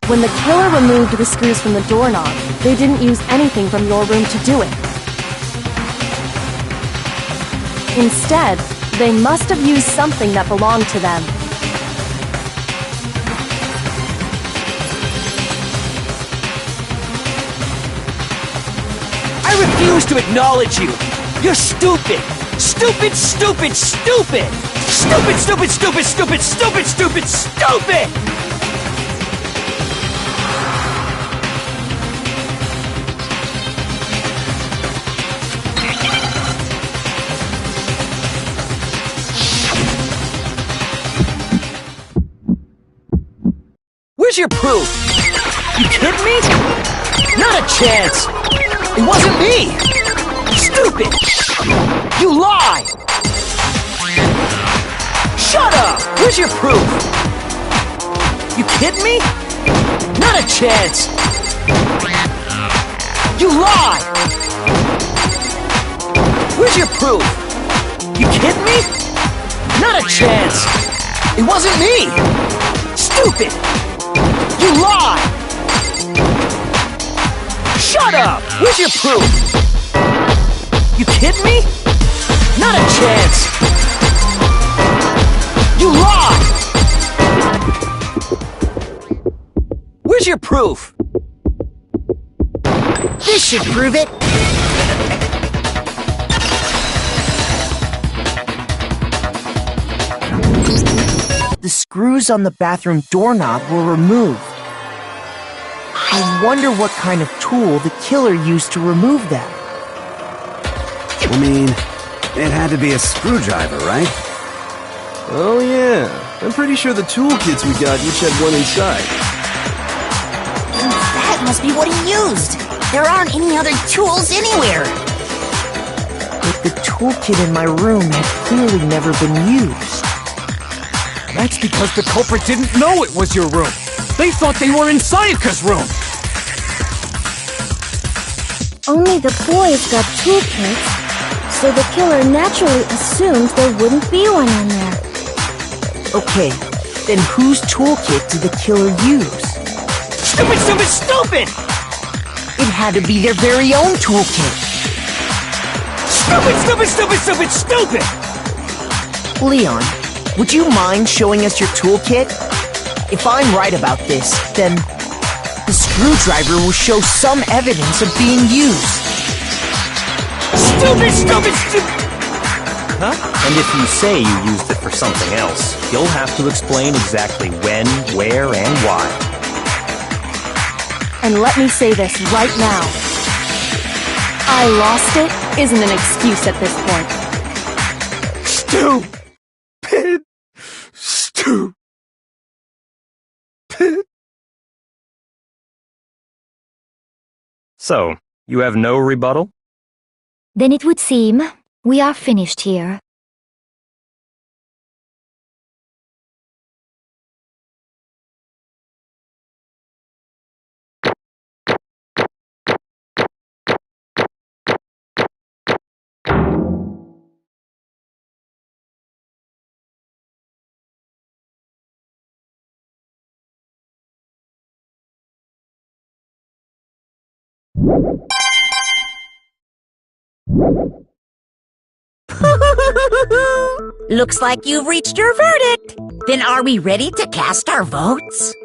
When the killer removed the screws from the doorknob, they didn't use anything from your room to do it. Instead, they must have used something that belonged to them. I refuse to acknowledge you! You're stupid! Stupid, stupid, stupid! Stupid, stupid, stupid, stupid, stupid, stupid, stupid! Where's your proof? You kidding me? Not a chance! It wasn't me! Stupid! You lie! Shut up! Where's your proof? You kidding me? Not a chance! You lie! Where's your proof? You kidding me? Not a chance! It wasn't me! Stupid! You lie! Shut up! Where's your proof? You kidding me? Not a chance! You lie! Where's your proof? This should prove it. The screws on the bathroom doorknob were removed. I wonder what kind of tool the killer used to remove them. I mean, it had to be a screwdriver, right? Oh yeah, I'm pretty sure the toolkits we got each had one inside. That must be what he used. There aren't any other tools anywhere. But the toolkit in my room had clearly never been used. That's because the culprit didn't know it was your room. They thought they were in Sayaka's room. Only the boys got toolkits, so the killer naturally assumed there wouldn't be one in there. Okay, then whose toolkit did the killer use? Stupid, stupid, stupid! It had to be their very own toolkit. Stupid, stupid, stupid, stupid, stupid! Leon, would you mind showing us your toolkit? If I'm right about this, then the screwdriver will show some evidence of being used. Stupid, stupid, stupid! Huh? And if you say you used it for something else, you'll have to explain exactly when, where, and why. And let me say this right now. I lost it isn't an excuse at this point. Stupid! Stupid! So, you have no rebuttal? Then it would seem we are finished here. Looks like you've reached your verdict. Then are we ready to cast our votes?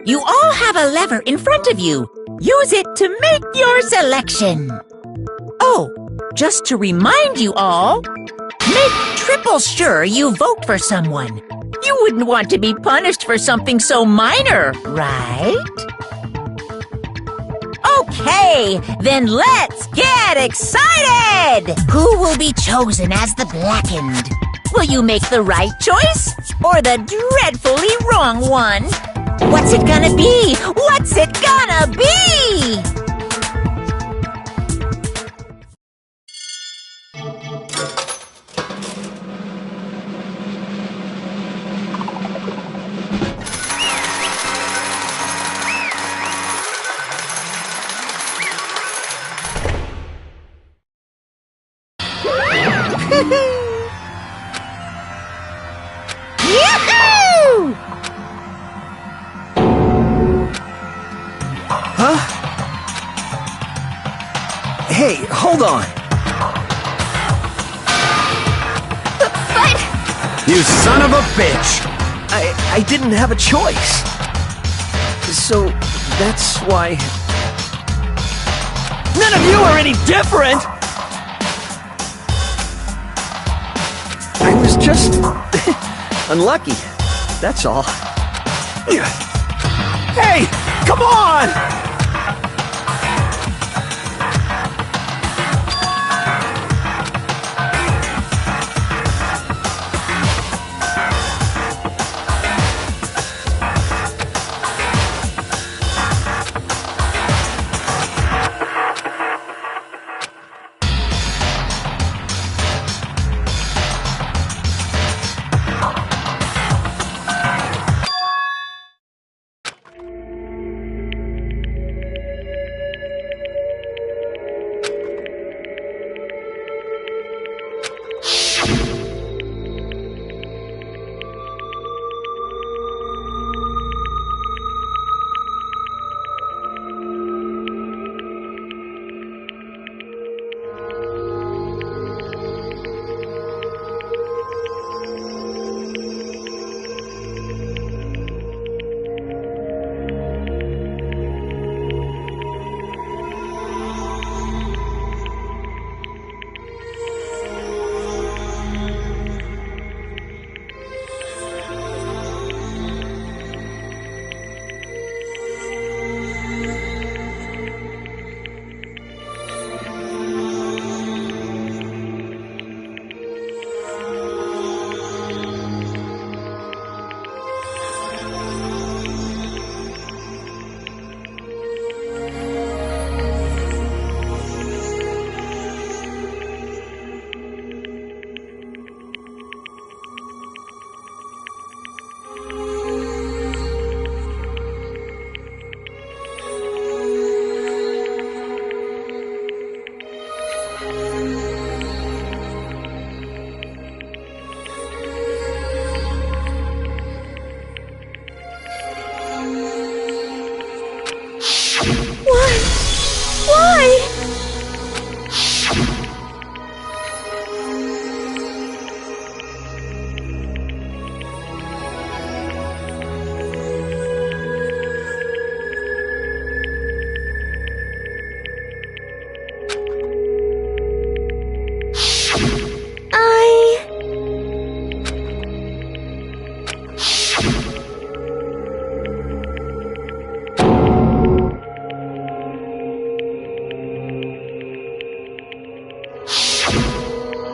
You all have a lever in front of you. Use it to make your selection. Oh, just to remind you all, make triple sure you vote for someone. You wouldn't want to be punished for something so minor, right? Okay, then let's get excited! Who will be chosen as the Blackened? Will you make the right choice or the dreadfully wrong one? What's it gonna be? What's it gonna be? Yoo-hoo! Huh? Hey, hold on. But... You son of a bitch! I didn't have a choice. So, that's why... None of you are any different! I was just... unlucky. That's all. Hey! Come on!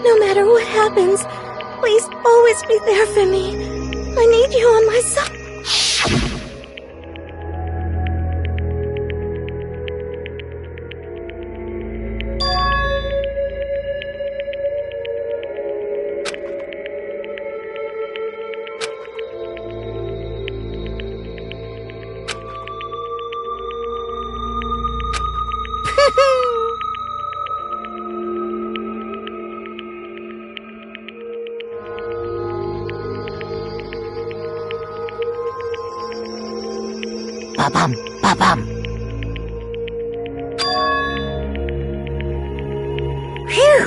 No matter what happens, please always be there for me. I need you on my side. Ba-bum, ba-bum. Phew!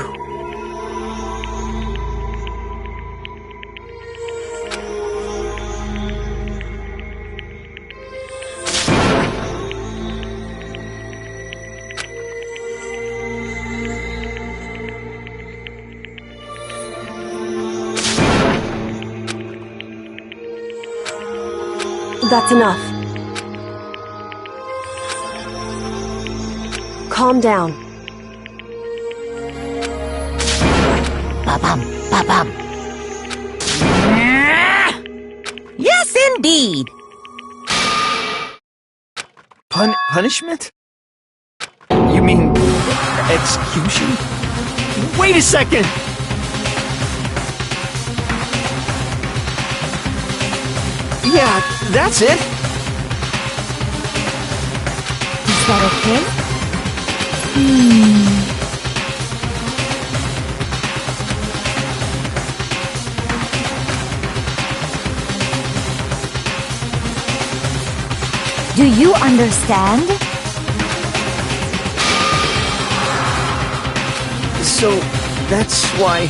That's enough. Calm down. Ba-bum, ba-bum. Yes, indeed. Punishment? You mean execution? Wait a second! Yeah, that's it. Is that okay? Do you understand? So, that's why...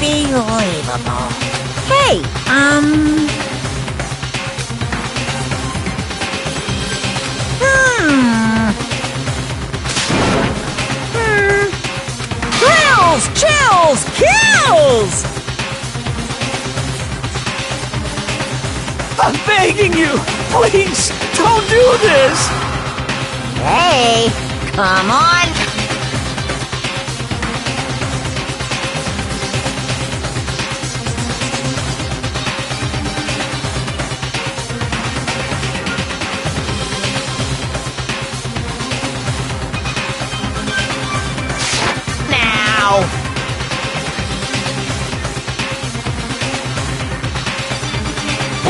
Unbelievable. Hey, Thrills, chills, kills! I'm begging you! Please, don't do this! Hey, come on!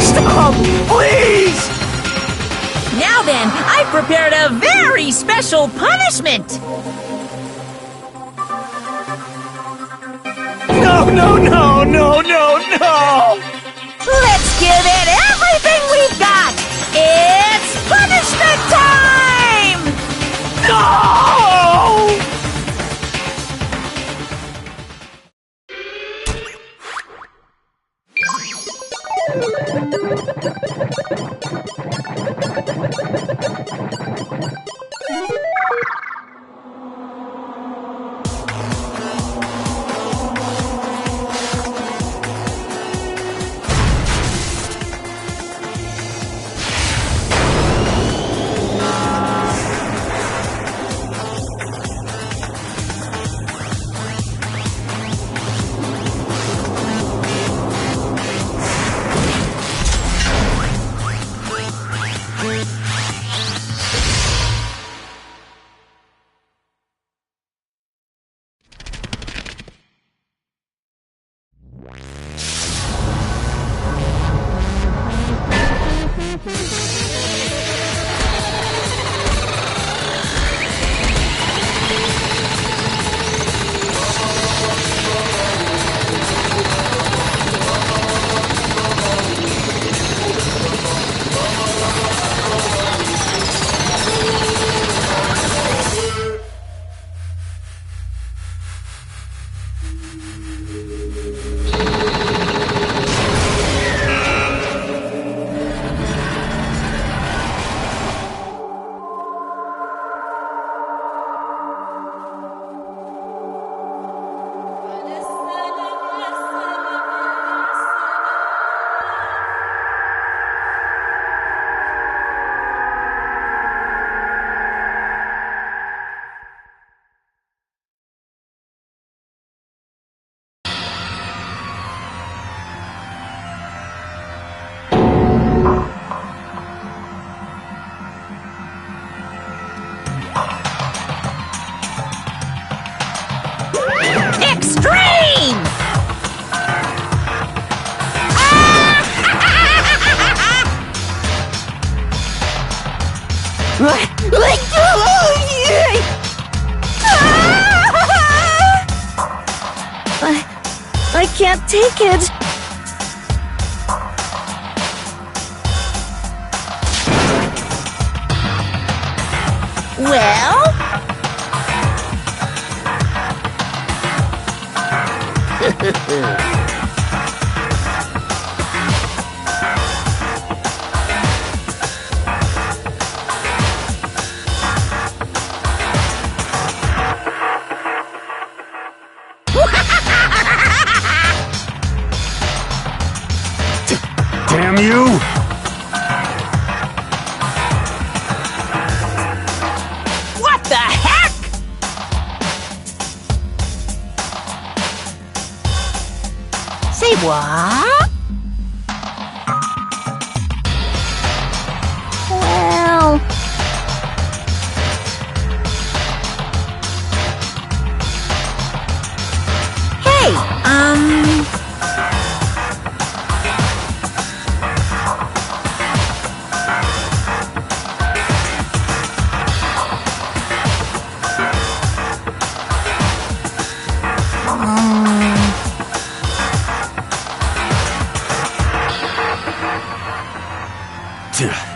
Stop! Please! Now then, I've prepared a very special punishment! No, no, no, no, no, no! Let's give it everything we've got! It's punishment time! No! extreme! I can't take it. Well? Damn you! What the heck? Say what? Well, Hey,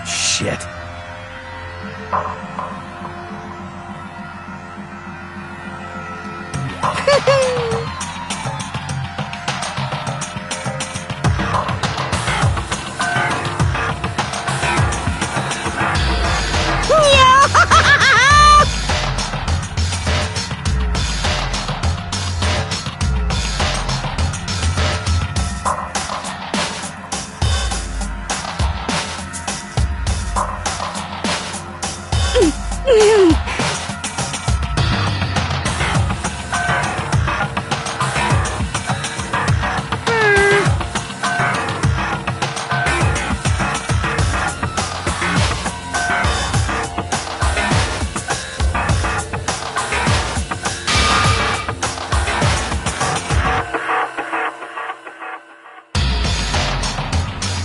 Shit.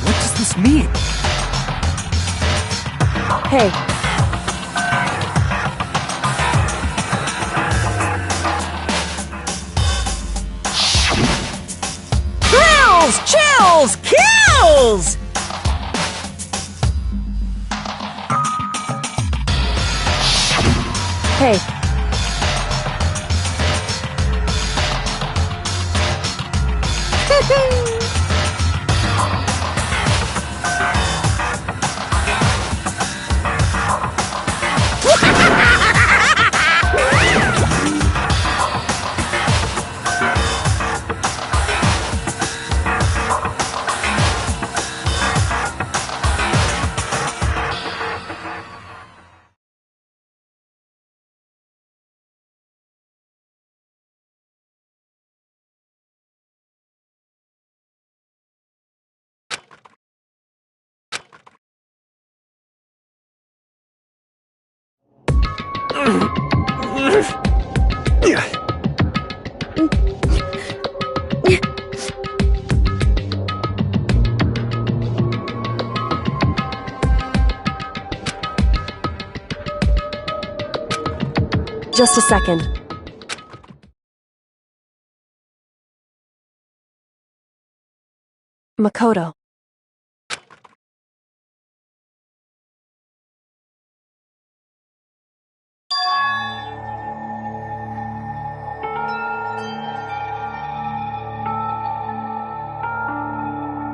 What does this mean? Hey, Thrills, chills, kills! hey, just a second. Makoto.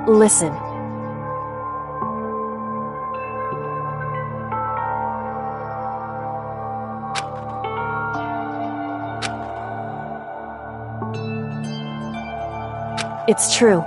Listen. It's true.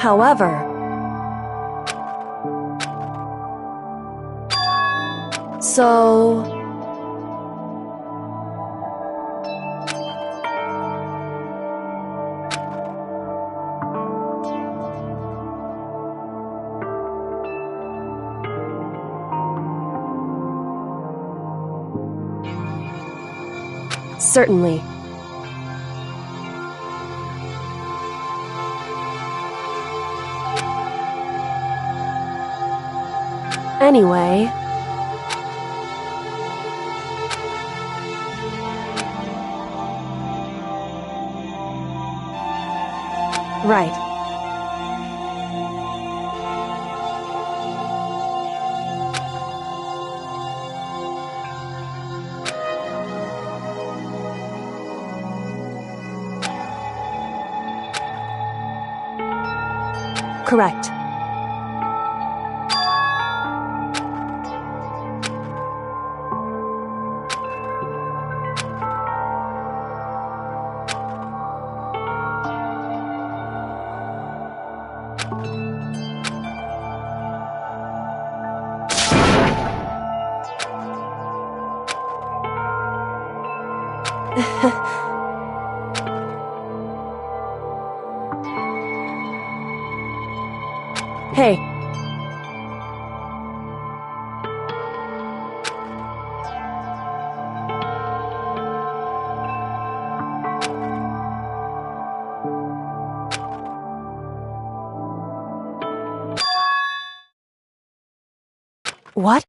However, So... Certainly. Anyway... Right. Correct. Hey. What?